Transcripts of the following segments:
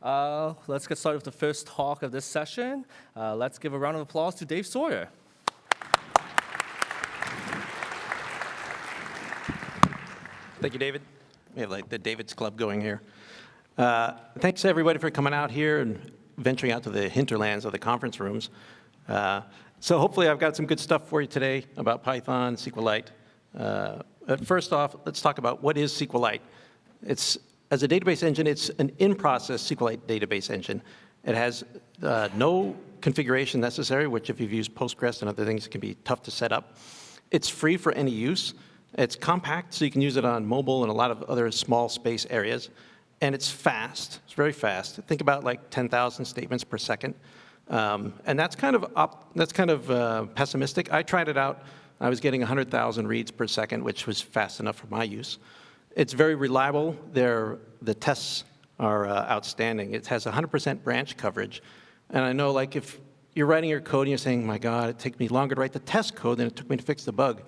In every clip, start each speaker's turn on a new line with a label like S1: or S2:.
S1: Let's get started with the first talk of this session. Let's give a round of applause to Dave Sawyer.
S2: Thank you, David. We have like the David's Club going here. Thanks everybody for coming out here and venturing out to the hinterlands of the conference rooms. So hopefully I've got some good stuff for you today about Python, SQLite. First off, let's talk about what is SQLite. As a database engine, it's an in-process SQLite database engine. It has no configuration necessary, which if you've used Postgres and other things, it can be tough to set up. It's free for any use. It's compact, so you can use it on mobile and a lot of other small space areas. And it's fast. It's very fast. Think about like 10,000 statements per second. And that's kind of pessimistic. I tried it out. I was getting 100,000 reads per second, which was fast enough for my use. It's very reliable. The tests are outstanding. It has 100% branch coverage. And I know, like, if you're writing your code and you're saying, my God, it takes me longer to write the test code than it took me to fix the bug.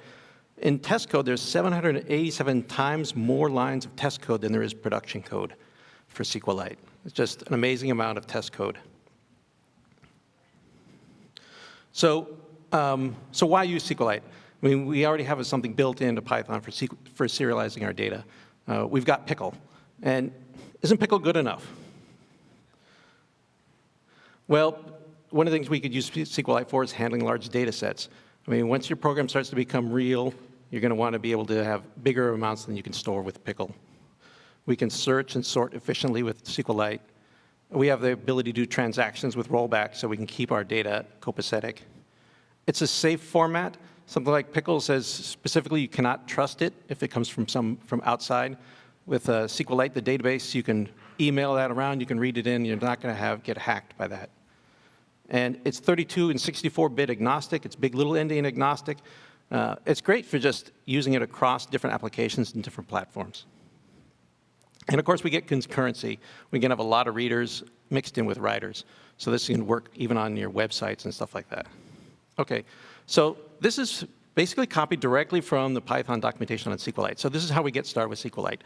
S2: In test code, there's 787 times more lines of test code than there is production code for SQLite. It's just an amazing amount of test code. So why use SQLite? I mean, we already have something built into Python for serializing our data. We've got pickle. And isn't pickle good enough? Well, one of the things we could use SQLite for is handling large data sets. I mean, once your program starts to become real, you're going to want to be able to have bigger amounts than you can store with pickle. We can search and sort efficiently with SQLite. We have the ability to do transactions with rollback so we can keep our data copacetic. It's a safe format. Something like pickle says specifically you cannot trust it if it comes from outside. With SQLite, the database, you can email that around, you can read it in, you're not going to get hacked by that. And it's 32 and 64-bit agnostic. It's big little endian agnostic. It's great for just using it across different applications and different platforms. And of course, we get concurrency. We can have a lot of readers mixed in with writers. So this can work even on your websites and stuff like that. OK, so this is basically copied directly from the Python documentation on SQLite. So this is how we get started with SQLite.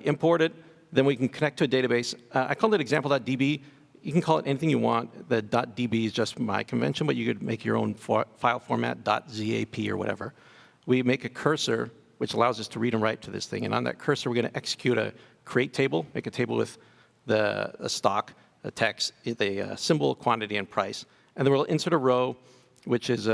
S2: Import it, then we can connect to a database. I called it example.db. You can call it anything you want. The .db is just my convention, but you could make your own file format, .zap or whatever. We make a cursor, which allows us to read and write to this thing. And on that cursor, we're going to execute a create table, make a table with a stock, a text, the symbol, quantity, and price. And then we'll insert a row, which is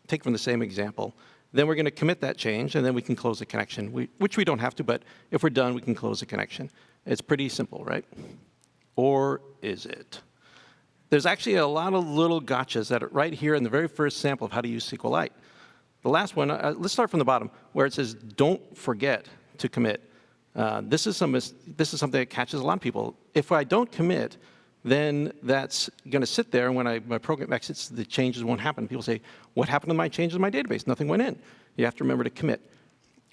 S2: take from the same example. Then we're going to commit that change, and then we can close the connection, which we don't have to, but if we're done, we can close the connection. It's pretty simple, right? Or is it? There's actually a lot of little gotchas that are right here in the very first sample of how to use SQLite. The last one, let's start from the bottom, where it says, don't forget to commit. This is something that catches a lot of people. If I don't commit, then that's going to sit there, and when my program exits, the changes won't happen. People say, what happened to my changes in my database? Nothing went in. You have to remember to commit.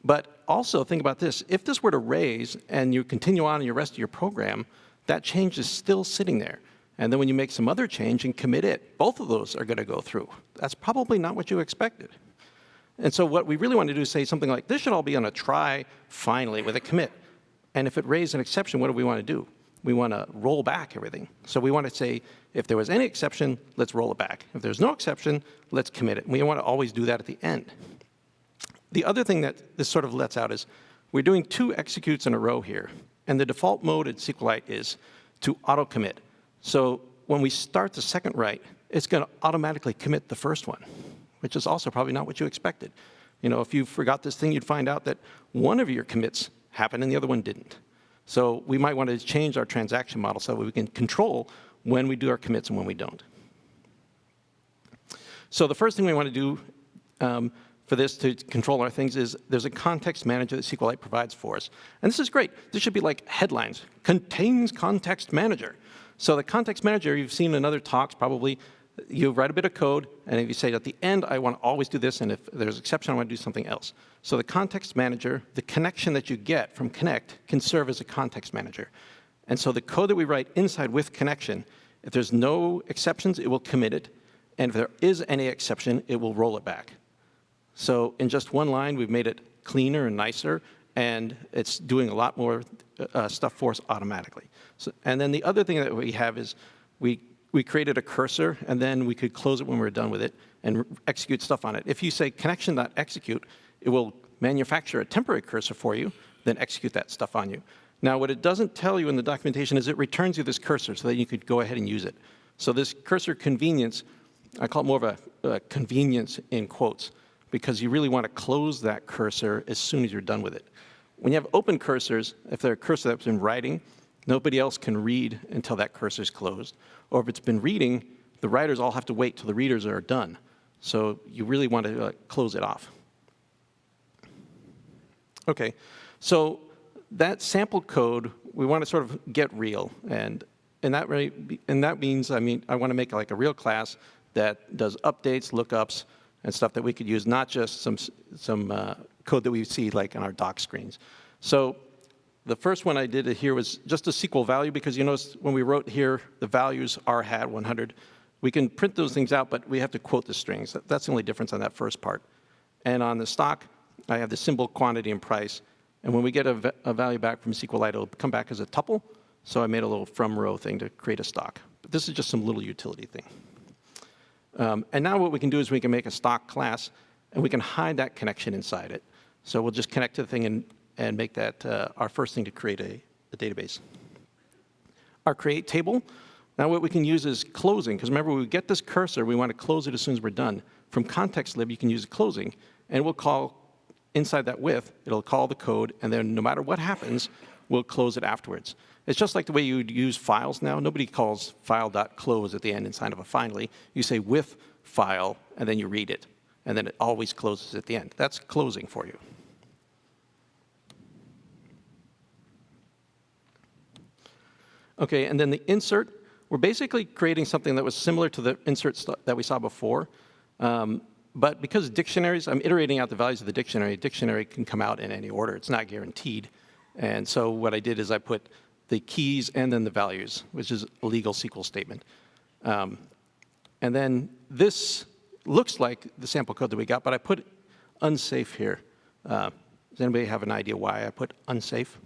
S2: But also think about this. If this were to raise and you continue on in the rest of your program, that change is still sitting there. And then when you make some other change and commit it, both of those are going to go through. That's probably not what you expected. And so what we really want to do is say something like, this should all be on a try finally with a commit. And if it raised an exception, what do we want to do? We want to roll back everything. So we want to say, if there was any exception, let's roll it back. If there's no exception, let's commit it. And we want to always do that at the end. The other thing that this sort of lets out is we're doing 2 executes in a row here. And the default mode in SQLite is to auto-commit. So when we start the second write, it's going to automatically commit the first one, which is also probably not what you expected. You know, if you forgot this thing, you'd find out that one of your commits happened and the other one didn't. So we might want to change our transaction model so that we can control when we do our commits and when we don't. So the first thing we want to do for this to control our things is there's a context manager that SQLite provides for us. And this is great. This should be like headlines. Contains context manager. So the context manager, you've seen in other talks probably, you write a bit of code, and if you say at the end, I want to always do this, and if there's an exception, I want to do something else. So the context manager, the connection that you get from connect, can serve as a context manager. And so the code that we write inside with connection, if there's no exceptions, it will commit it. And if there is any exception, it will roll it back. So in just one line, we've made it cleaner and nicer, and it's doing a lot more stuff for us automatically. So, and then the other thing that we have is we created a cursor, and then we could close it when we're done with it and execute stuff on it. If you say connection.execute, it will manufacture a temporary cursor for you, then execute that stuff on you. Now, what it doesn't tell you in the documentation is it returns you this cursor so that you could go ahead and use it. So this cursor convenience, I call it more of a convenience in quotes, because you really want to close that cursor as soon as you're done with it. When you have open cursors, if they're a cursor that's been writing, nobody else can read until that cursor is closed. Or if it's been reading, the writers all have to wait till the readers are done. So you really want to close it off. Okay, so that sample code, we want to sort of get real. And that means, I want to make like a real class that does updates, lookups, and stuff that we could use, not just some code that we see like on our doc screens. So the first one I did here was just a SQL value, because you notice when we wrote here the values are hat 100, we can print those things out, but we have to quote the strings. That's the only difference on that first part. And on the stock, I have the symbol, quantity, and price. And when we get a value back from SQLite, it'll come back as a tuple. So I made a little from row thing to create a stock. But this is just some little utility thing. And now what we can do is we can make a stock class, and we can hide that connection inside it. So we'll just connect to the thing and make that our first thing to create a database. Our create table, now what we can use is closing, because remember, when we get this cursor, we want to close it as soon as we're done. From context lib, you can use closing, and we'll call inside that with, it'll call the code, and then no matter what happens, we'll close it afterwards. It's just like the way you would use files now. Nobody calls file.close at the end inside of a finally. You say with file, and then you read it, and then it always closes at the end. That's closing for you. Okay, and then the insert, we're basically creating something that was similar to the insert that we saw before. But because dictionaries, I'm iterating out the values of the dictionary. A dictionary can come out in any order. It's not guaranteed. And so what I did is I put the keys and then the values, which is a legal SQL statement. And then this looks like the sample code that we got, but I put unsafe here. Does anybody have an idea why I put unsafe?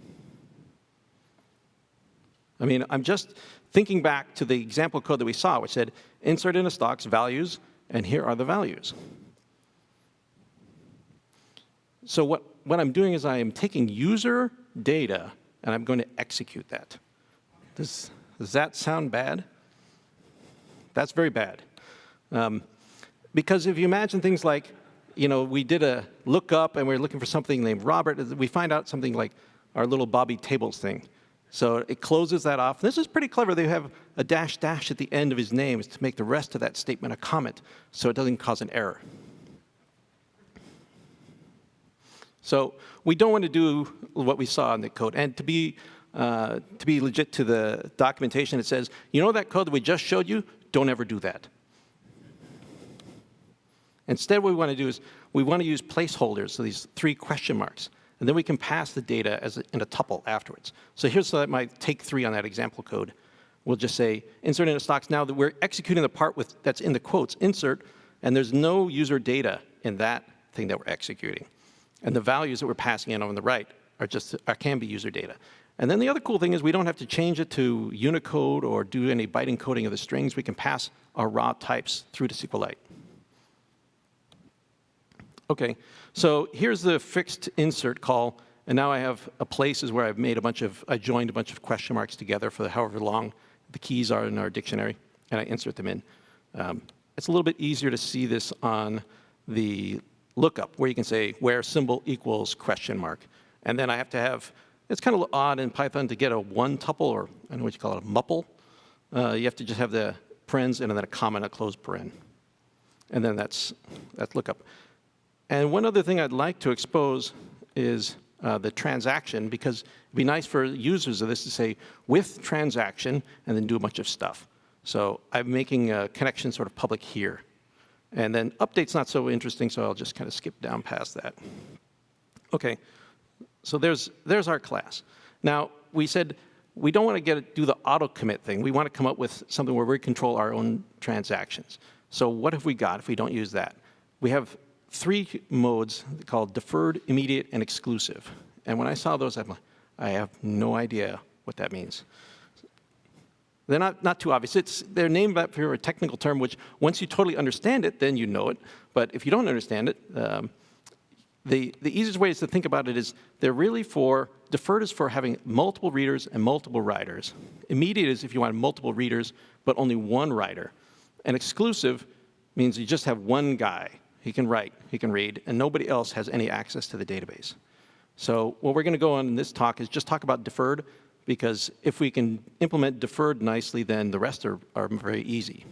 S2: I'm just thinking back to the example code that we saw, which said insert into stocks values, and here are the values. So what I'm doing is I am taking user data, and I'm going to execute that. Does that sound bad? That's very bad. Because if you imagine things like, we did a lookup, and we're looking for something named Robert, we find out something like our little Bobby Tables thing. So it closes that off. This is pretty clever. They have a dash dash at the end of his name to make the rest of that statement a comment, so it doesn't cause an error. So we don't want to do what we saw in the code. And to be legit to the documentation, it says, that code that we just showed you, don't ever do that. Instead, what we want to do is we want to use placeholders, so these 3 question marks. And then we can pass the data in a tuple afterwards. So here's that might take 3 on that example code. We'll just say insert into stocks. Now that we're executing the part that's in the quotes, insert, and there's no user data in that thing that we're executing. And the values that we're passing in on the right can be user data. And then the other cool thing is we don't have to change it to Unicode or do any byte encoding of the strings. We can pass our raw types through to SQLite. Okay, so here's the fixed insert call, and now I have a places where I joined a bunch of question marks together for however long the keys are in our dictionary, and I insert them in. It's a little bit easier to see this on the lookup, where you can say where symbol equals question mark. And then I have to have, it's kind of odd in Python to get a 1 tuple, or I don't know what you call it, a muple. You have to just have the parens and then a comma and a closed paren. And then that's lookup. And one other thing I'd like to expose is the transaction, because it'd be nice for users of this to say with transaction and then do a bunch of stuff. So I'm making a connection sort of public here. And then update's not so interesting, so I'll just kind of skip down past that. Okay, so there's our class. Now, we said we don't want to do the auto commit thing. We want to come up with something where we control our own transactions. So what have we got if we don't use that? We have 3 modes called deferred, immediate, and exclusive. And when I saw those, I'm like, I have no idea what that means. They're not too obvious. They're named for a technical term, which once you totally understand it, then you know it. But if you don't understand it, the easiest way to think about it is they're really deferred is for having multiple readers and multiple writers. Immediate is if you want multiple readers, but only one writer. And exclusive means you just have one guy. He can write, he can read, and nobody else has any access to the database. So what we're going to go on in this talk is just talk about deferred, because if we can implement deferred nicely, then the rest are very easy.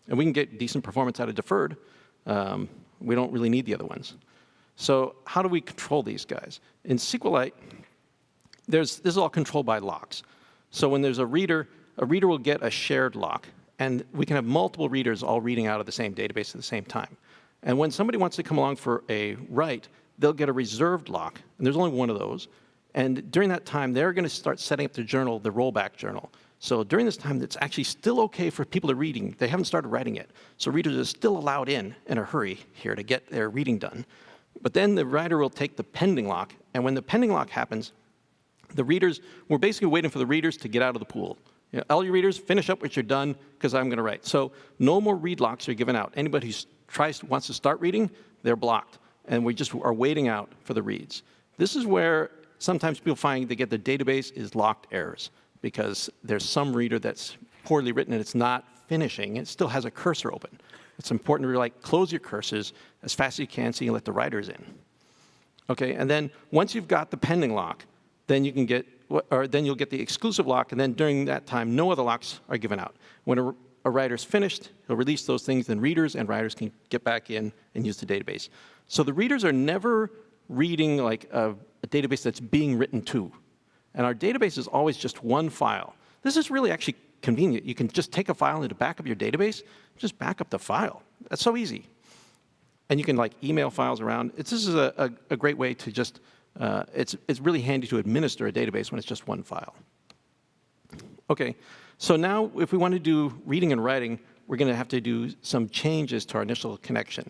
S2: And we can get decent performance out of deferred. We don't really need the other ones. So how do we control these guys? In SQLite, this is all controlled by locks. So when there's a reader will get a shared lock. And we can have multiple readers all reading out of the same database at the same time. And when somebody wants to come along for a write, they'll get a reserved lock. And there's only one of those. And during that time, they're going to start setting up their journal, the rollback journal. So during this time, it's actually still OK for people to reading. They haven't started writing yet. So readers are still allowed in a hurry here to get their reading done. But then the writer will take the pending lock. And when the pending lock happens, we're basically waiting for the readers to get out of the pool. You know, all your readers, finish up what you're done, because I'm going to write. So no more read locks are given out. Anybody who wants to start reading, they're blocked. And we just are waiting out for the reads. This is where sometimes people find they get the database is locked errors, because there's some reader that's poorly written and it's not finishing. It still has a cursor open. It's important to close your cursors as fast as you can so you can let the writers in. Okay, and then once you've got the pending lock, then you can then you'll get the exclusive lock, and then during that time, no other locks are given out. When a writer's finished, he'll release those things, then readers and writers can get back in and use the database. So the readers are never reading a database that's being written to. And our database is always just one file. This is really actually convenient. You can just take a file and to back up your database, just back up the file. That's so easy. And you can email files around. This is a great way to just, it's really handy to administer a database when it's just one file. Okay, so now if we want to do reading and writing, we're going to have to do some changes to our initial connection.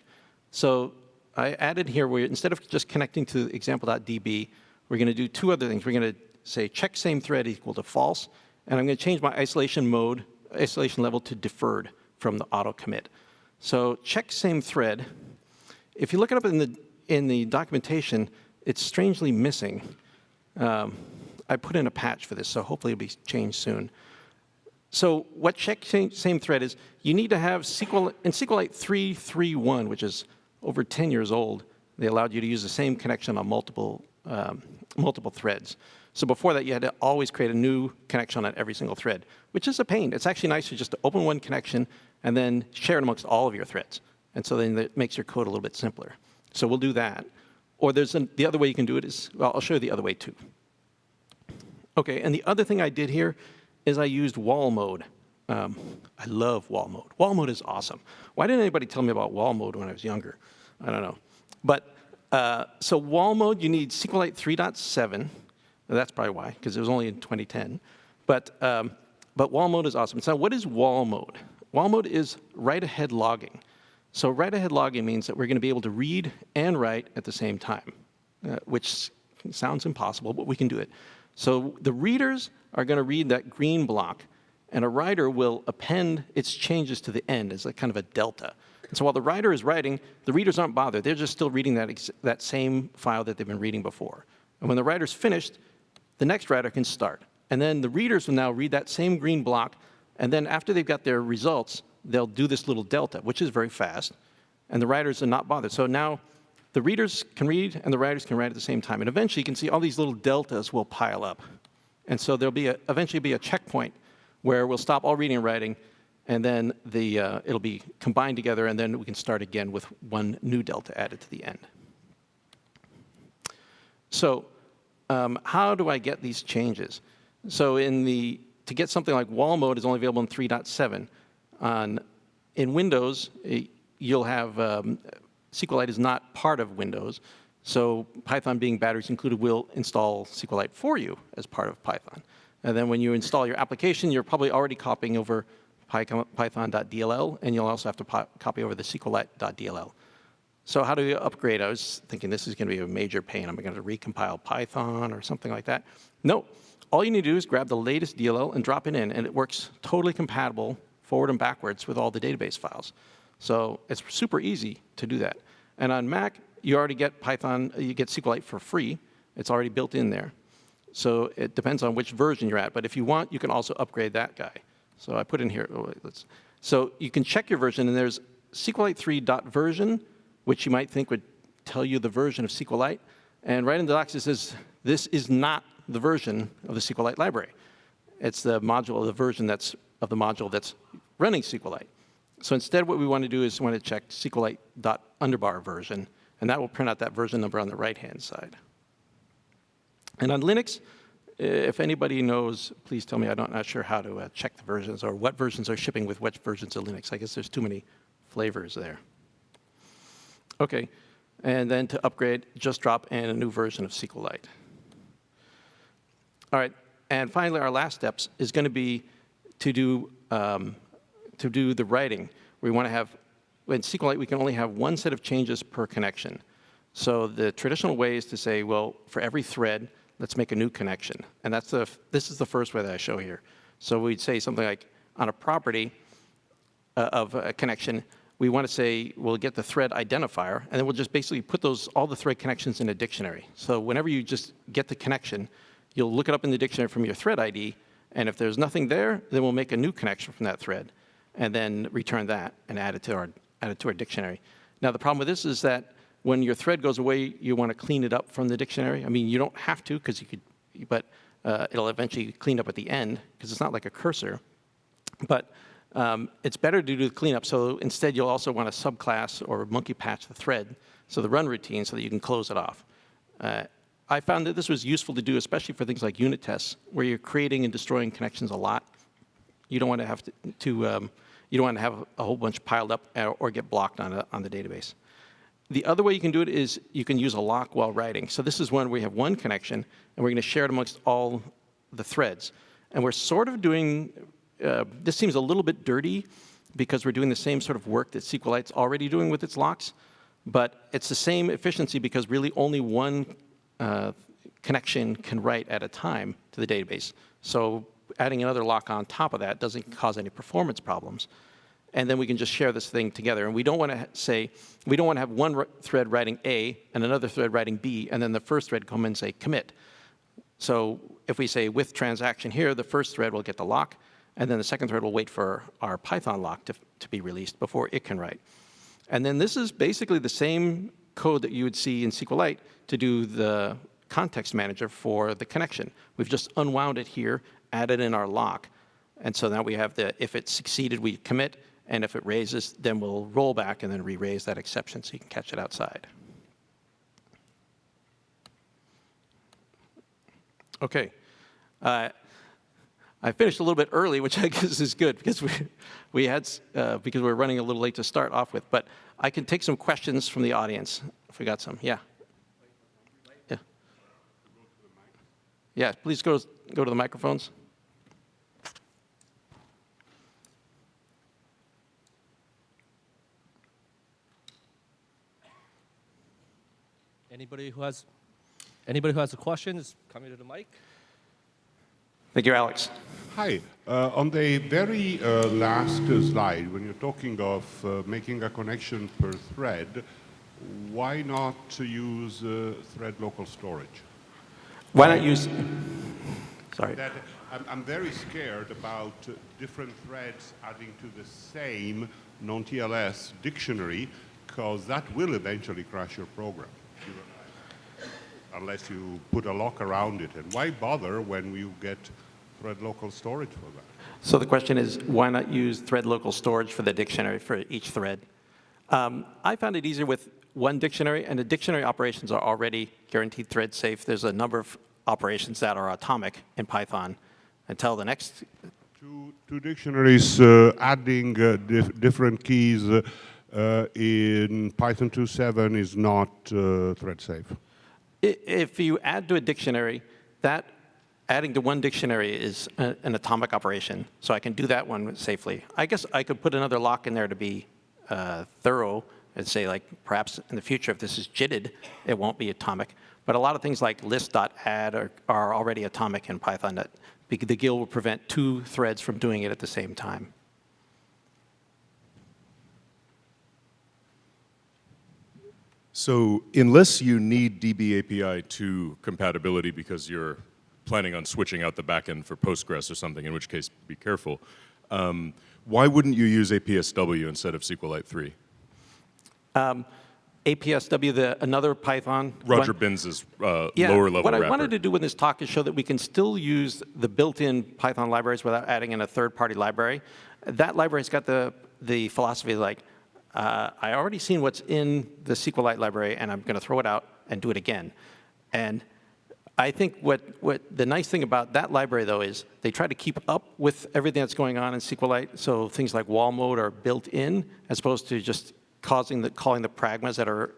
S2: So I added here where instead of just connecting to example.db, we're going to do two other things. We're going to say check same thread equal to false, and I'm going to change my isolation level to deferred from the auto commit. So check same thread. If you look it up in the documentation, it's strangely missing. I put in a patch for this, so hopefully it'll be changed soon. So what check same thread is, you need to have in SQLite 3.3.1, which is over 10 years old, they allowed you to use the same connection on multiple threads. So before that, you had to always create a new connection on every single thread, which is a pain. It's actually nicer just to open one connection and then share it amongst all of your threads. And so then that makes your code a little bit simpler. So we'll do that. Or the other way you can do it is, well, I'll show you the other way too. Okay, and the other thing I did here is I used wall mode. I love wall mode. Wall mode is awesome. Why didn't anybody tell me about wall mode when I was younger? I don't know. But so wall mode, you need SQLite 3.7. That's probably why, because it was only in 2010. But wall mode is awesome. So what is wall mode? Wall mode is write-ahead logging. So write-ahead logging means that we're going to be able to read and write at the same time, which sounds impossible, but we can do it. So the readers are going to read that green block, and a writer will append its changes to the end as a kind of a delta. And so while the writer is writing, the readers aren't bothered. They're just still reading that same file that they've been reading before. And when the writer's finished, the next writer can start. And then the readers will now read that same green block, and then after they've got their results, they'll do this little delta, which is very fast, and the writers are not bothered. So now the readers can read and the writers can write at the same time. And eventually you can see all these little deltas will pile up. And so there'll be eventually be a checkpoint where we'll stop all reading and writing, and then it'll be combined together, and then we can start again with one new delta added to the end. So how do I get these changes? So to get something like wall mode is only available in 3.7. In Windows, you'll have SQLite is not part of Windows. So Python, being batteries included, will install SQLite for you as part of Python. And then when you install your application, you're probably already copying over python.dll, and you'll also have to copy over the SQLite.dll. So how do you upgrade? I was thinking this is going to be a major pain. I'm going to recompile Python or something like that. No, all you need to do is grab the latest DLL and drop it in, and it works totally compatible forward and backwards with all the database files. So it's super easy to do that. And on Mac, you already get Python, you get SQLite for free. It's already built in there. So it depends on which version you're at. But if you want, you can also upgrade that guy. So I put in here, so you can check your version, and there's SQLite 3.version, which you might think would tell you the version of SQLite. And right in the docs it says, this is not the version of the SQLite library. It's the module of the version that's of the module that's running SQLite. So instead, what we want to do is we want to check SQLite.underbar version, and that will print out that version number on the right-hand side. And on Linux, if anybody knows, please tell me. I'm not sure how to check the versions or what versions are shipping with which versions of Linux. I guess there's too many flavors there. OK, and then to upgrade, just drop in a new version of SQLite. All right, and finally, our last steps is going to be to do the writing. We want to have, in SQLite, we can only have one set of changes per connection. So the traditional way is to say, well, for every thread, let's make a new connection. And this is the first way that I show here. So we'd say something like, on a property of a connection, we want to say, we'll get the thread identifier, and then we'll just basically put all the thread connections in a dictionary. So whenever you just get the connection, you'll look it up in the dictionary from your thread ID, and if there's nothing there, then we'll make a new connection from that thread, and then return that and add it to our dictionary. Now the problem with this is that when your thread goes away, you want to clean it up from the dictionary. I mean, you don't have to, because you could, but it'll eventually clean up at the end, because it's not like a cursor. But it's better to do the cleanup. So instead, you'll also want to subclass or monkey patch the thread, so the run routine, so that you can close it off. I found that this was useful to do, especially for things like unit tests, where you're creating and destroying connections a lot. You don't want to have you don't want to have a whole bunch piled up or get blocked on the database. The other way you can do it is you can use a lock while writing. So this is when we have one connection, and we're going to share it amongst all the threads. And we're sort of doing, this seems a little bit dirty, because we're doing the same sort of work that SQLite's already doing with its locks. But it's the same efficiency, because really only one connection can write at a time to the database. So adding another lock on top of that doesn't cause any performance problems. And then we can just share this thing together. And we don't want to say, we don't want to have one thread writing A and another thread writing B, and then the first thread come in and say commit. So if we say with transaction here, the first thread will get the lock, and then the second thread will wait for our Python lock to be released before it can write. And then this is basically the same code that you would see in SQLite to do the context manager for the connection. We've just unwound it here, added in our lock. And so now we have if it succeeded, we commit. And if it raises, then we'll roll back and then re-raise that exception so you can catch it outside. OK. I finished a little bit early, which I guess is good, because because we're running a little late to start off with. But I can take some questions from the audience if we got some. Yeah. Yeah. Yeah. Please go to the microphones.
S1: Anybody who has a question is coming to the mic.
S2: Thank you, Alex.
S3: Hi. On the very last slide, when you're talking of making a connection per thread, why not use thread local storage?
S2: Why not use? Sorry.
S3: I'm very scared about different threads adding to the same non-TLS dictionary, because that will eventually crash your program, unless you put a lock around it. And why bother when you get thread local storage for that?
S2: So the question is, why not use thread local storage for the dictionary for each thread? I found it easier with one dictionary, and the dictionary operations are already guaranteed thread safe. There's a number of operations that are atomic in Python until the next.
S3: Two dictionaries adding different keys in Python 2.7 is not thread safe.
S2: If you add to a dictionary, that adding to one dictionary is an atomic operation, so I can do that one safely. I guess I could put another lock in there to be thorough and say, like, perhaps in the future, if this is JITted, it won't be atomic. But a lot of things like list.add are already atomic in Python. That the GIL will prevent 2 threads from doing it at the same time.
S4: So unless you need DB API 2 compatibility because you're planning on switching out the backend for Postgres or something, in which case be careful, why wouldn't you use APSW instead of SQLite 3?
S2: APSW, another Python.
S4: Roger Binns' lower level
S2: what I
S4: wrapper.
S2: wanted to do with this talk is show that we can still use the built-in Python libraries without adding in a third-party library. That library's got the philosophy like, I already seen what's in the SQLite library, and I'm going to throw it out and do it again. And I think what the nice thing about that library, though, is they try to keep up with everything that's going on in SQLite. So things like wall mode are built in, as opposed to just calling the pragmas that are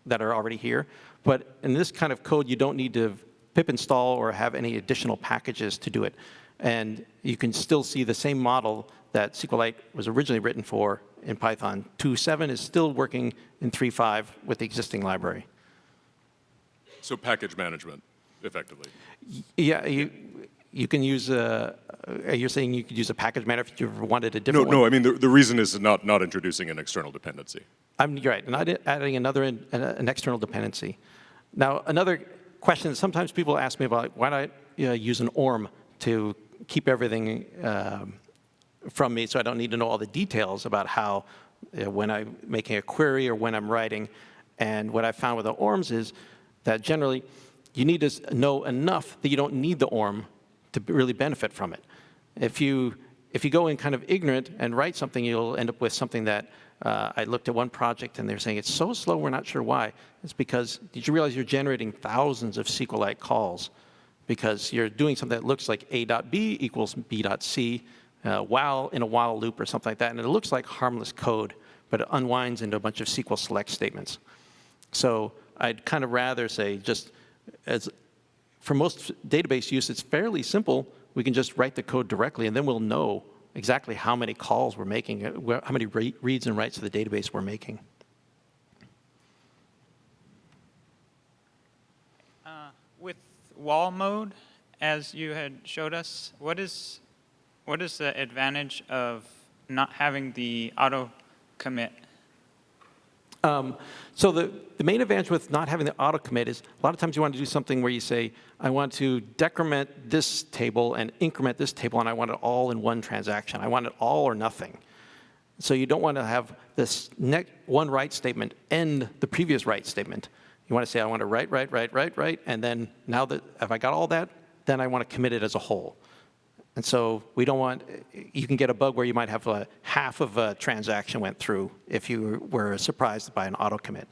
S2: that are already here. But in this kind of code, you don't need to pip install or have any additional packages to do it. And you can still see the same model that SQLite was originally written for in Python. 2.7 is still working in 3.5 with the existing library.
S4: So package management, effectively.
S2: Yeah, you can use you're saying you could use a package manager if you wanted a different one?
S4: No, I mean, the reason is not introducing an external dependency.
S2: You're right, not adding an external dependency. Now, another question that sometimes people ask me about, why not use an ORM to keep everything from me so I don't need to know all the details about how, when I'm making a query or when I'm writing. And what I found with the ORMs is that generally you need to know enough that you don't need the ORM to really benefit from it. If you go in kind of ignorant and write something, you'll end up with something that I looked at one project and they're saying it's so slow we're not sure why. It's because, did you realize you're generating thousands of SQLite calls because you're doing something that looks like A.B equals B.C while in a while loop or something like that, and it looks like harmless code, but it unwinds into a bunch of SQL select statements. So I'd kind of rather say just for most database use, it's fairly simple. We can just write the code directly, and then we'll know exactly how many calls we're making, how many reads and writes to the database we're making.
S5: With wall mode, as you had showed us, what is the advantage of not having the auto commit?
S2: So the main advantage with not having the auto commit is a lot of times you want to do something where you say, I want to decrement this table and increment this table, and I want it all in one transaction. I want it all or nothing. So you don't want to have this one write statement end the previous write statement. You want to say, I want to write, and then now that if I got all that, then I want to commit it as a whole. And so we don't want, you can get a bug where you might have half of a transaction went through if you were surprised by an auto commit.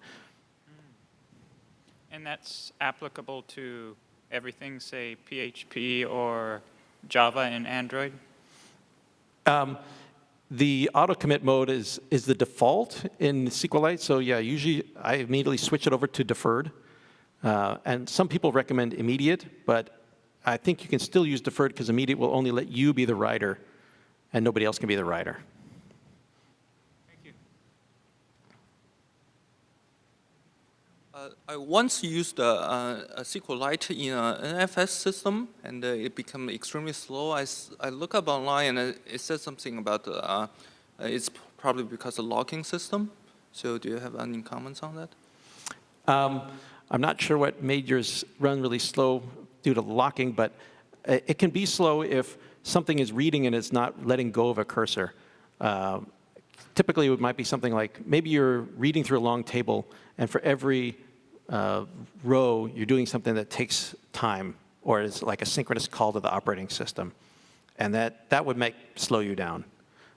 S5: And that's applicable to everything, say PHP or Java and Android?
S2: The auto commit mode is the default in SQLite. So yeah, usually I immediately switch it over to deferred. And some people recommend immediate, but I think you can still use deferred because immediate will only let you be the writer and nobody else can be the writer.
S5: Thank you.
S6: I once used a SQLite in an NFS system, and it became extremely slow. I look up online, and it says something about it's probably because of locking system. So do you have any comments on that?
S2: I'm not sure what made yours run really slow due to locking, but it can be slow if something is reading and it's not letting go of a cursor. Typically, it might be something like maybe you're reading through a long table, and for every row, you're doing something that takes time, or it's like a synchronous call to the operating system. And that would slow you down.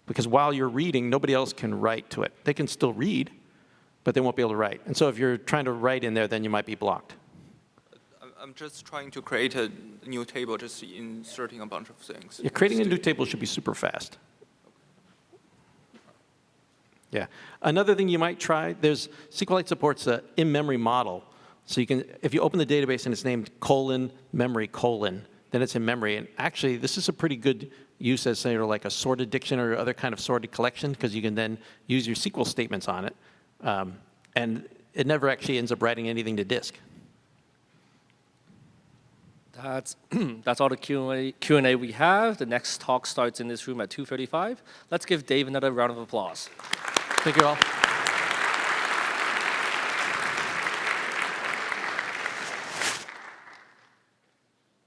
S2: Because while you're reading, nobody else can write to it. They can still read, but they won't be able to write. And so if you're trying to write in there, then you might be blocked.
S6: I'm just trying to create a new table, just inserting a bunch of things.
S2: Yeah, creating a new table should be super fast. Yeah. Another thing you might try, SQLite supports an in-memory model. So you can, if you open the database and it's named : memory : then it's in memory. And actually, this is a pretty good use as say like a sorted dictionary or other kind of sorted collection, because you can then use your SQL statements on it. And it never actually ends up writing anything to disk.
S1: That's all the Q&A we have. The next talk starts in this room at 2:35. Let's give Dave another round of applause.
S2: Thank you all.